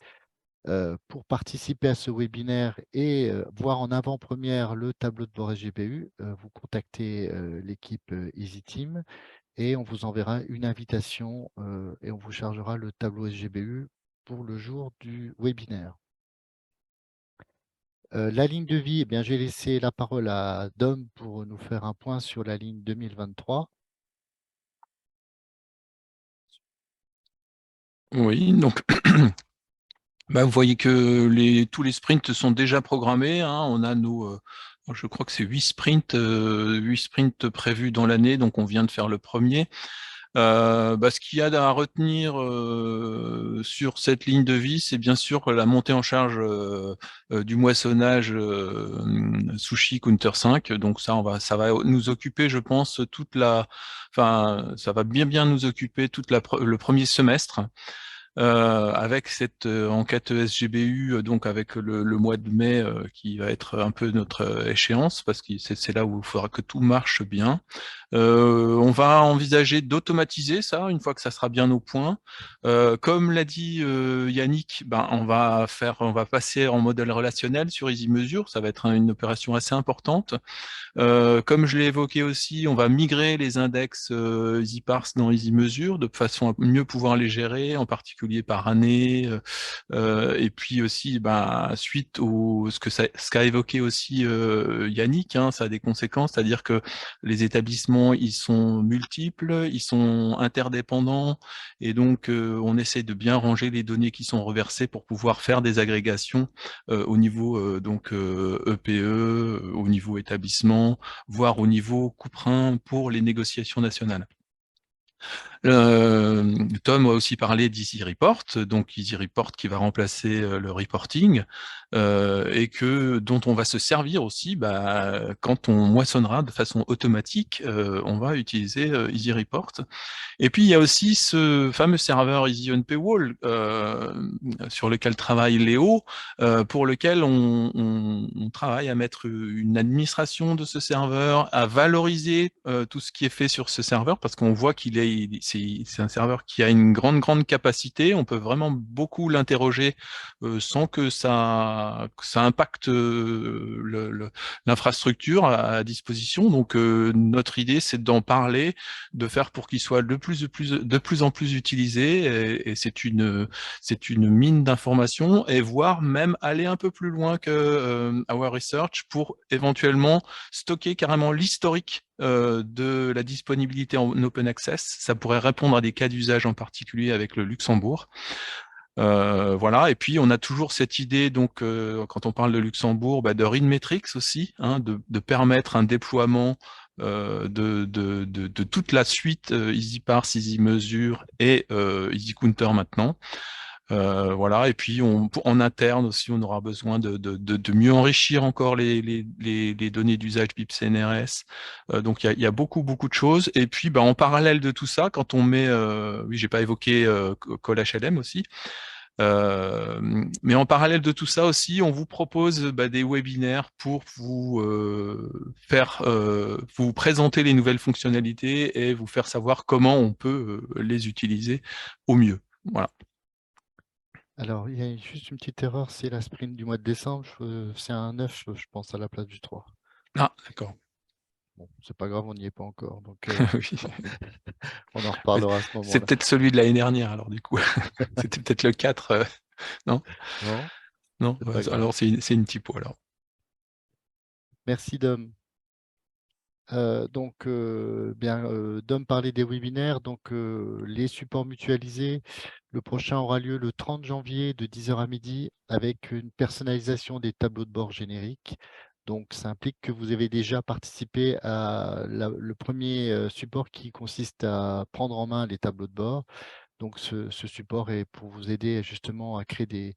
pour participer à ce webinaire et voir en avant-première le tableau de bord SGBU, vous contactez l'équipe EasyTeam et on vous enverra une invitation et on vous chargera le tableau SGBU pour le jour du webinaire. La ligne de vie, eh bien, j'ai laissé la parole à Dom pour nous faire un point sur la ligne 2023. Oui, donc vous voyez que tous les sprints sont déjà programmés, hein. On a je crois que c'est 8 sprints prévus dans l'année, donc on vient de faire le premier. Ce qu'il y a à retenir sur cette ligne de vie, c'est bien sûr la montée en charge du moissonnage Sushi Counter 5. Donc ça va nous occuper, je pense, ça va bien nous occuper le premier semestre. Avec cette enquête SGBU, donc avec le mois de mai qui va être un peu notre échéance, parce que c'est là où il faudra que tout marche bien. On va envisager d'automatiser ça une fois que ça sera bien au point. Comme l'a dit Yannick, on va passer en modèle relationnel sur EasyMeasure. Ça va être une opération assez importante. Comme je l'ai évoqué aussi, on va migrer les index EasyParse dans EasyMeasure de façon à mieux pouvoir les gérer, en particulier par année. Et puis aussi, suite ce qu'a évoqué aussi Yannick, hein, ça a des conséquences, c'est-à-dire que les établissements, ils sont multiples, ils sont interdépendants, et donc on essaie de bien ranger les données qui sont reversées pour pouvoir faire des agrégations au niveau EPE, au niveau établissement, voire au niveau couperin pour les négociations nationales. Tom a aussi parlé d'EasyReport, donc EasyReport qui va remplacer le reporting et dont on va se servir aussi quand on moissonnera de façon automatique, on va utiliser EasyReport. Et puis il y a aussi ce fameux serveur Easy on Paywall sur lequel travaille Léo, pour lequel on travaille à mettre une administration de ce serveur, à valoriser tout ce qui est fait sur ce serveur, parce qu'on voit c'est un serveur qui a une grande capacité. On peut vraiment beaucoup l'interroger sans que ça impacte l'infrastructure à disposition. Donc notre idée, c'est d'en parler, de faire pour qu'il soit de plus en plus utilisé, et c'est une mine d'informations, et voire même aller un peu plus loin que Our Research pour éventuellement stocker carrément l'historique de la disponibilité en open access. Ça pourrait répondre à des cas d'usage en particulier avec le Luxembourg. Voilà, et puis on a toujours cette idée, donc quand on parle de Luxembourg, de Readmetrics aussi, hein, de permettre un déploiement de toute la suite EasyParse, EasyMeasure et EasyCounter maintenant. Voilà, et puis en interne aussi, on aura besoin de mieux enrichir encore les données d'usage BIP CNRS. Donc il y a beaucoup de choses. Et puis en parallèle de tout ça, quand on met, oui, j'ai pas évoqué Call HLM aussi. Mais en parallèle de tout ça aussi, on vous propose des webinaires pour vous vous présenter les nouvelles fonctionnalités et vous faire savoir comment on peut les utiliser au mieux. Voilà. Alors, il y a juste une petite erreur, c'est la sprint du mois de décembre. C'est un 9, je pense, à la place du 3. Ah, d'accord. Bon, c'est pas grave, on n'y est pas encore. Donc, Oui. on en reparlera à ce C'est moment-là. peut-être celui de l'année dernière, alors du coup. C'était peut-être le 4, non? Non, Non, c'est pas grave. alors c'est une typo alors. Merci Dom. Dom parlait des webinaires, donc les supports mutualisés. Le prochain aura lieu le 30 janvier de 10h à midi avec une personnalisation des tableaux de bord génériques. Donc, ça implique que vous avez déjà participé à le premier support qui consiste à prendre en main les tableaux de bord. Donc, ce support est pour vous aider justement à créer des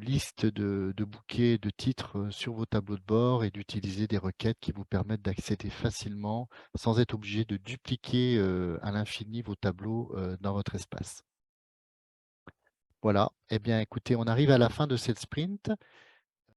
listes de bouquets de titres sur vos tableaux de bord et d'utiliser des requêtes qui vous permettent d'accéder facilement sans être obligé de dupliquer à l'infini vos tableaux dans votre espace. Voilà. Eh bien, écoutez, on arrive à la fin de cette sprint.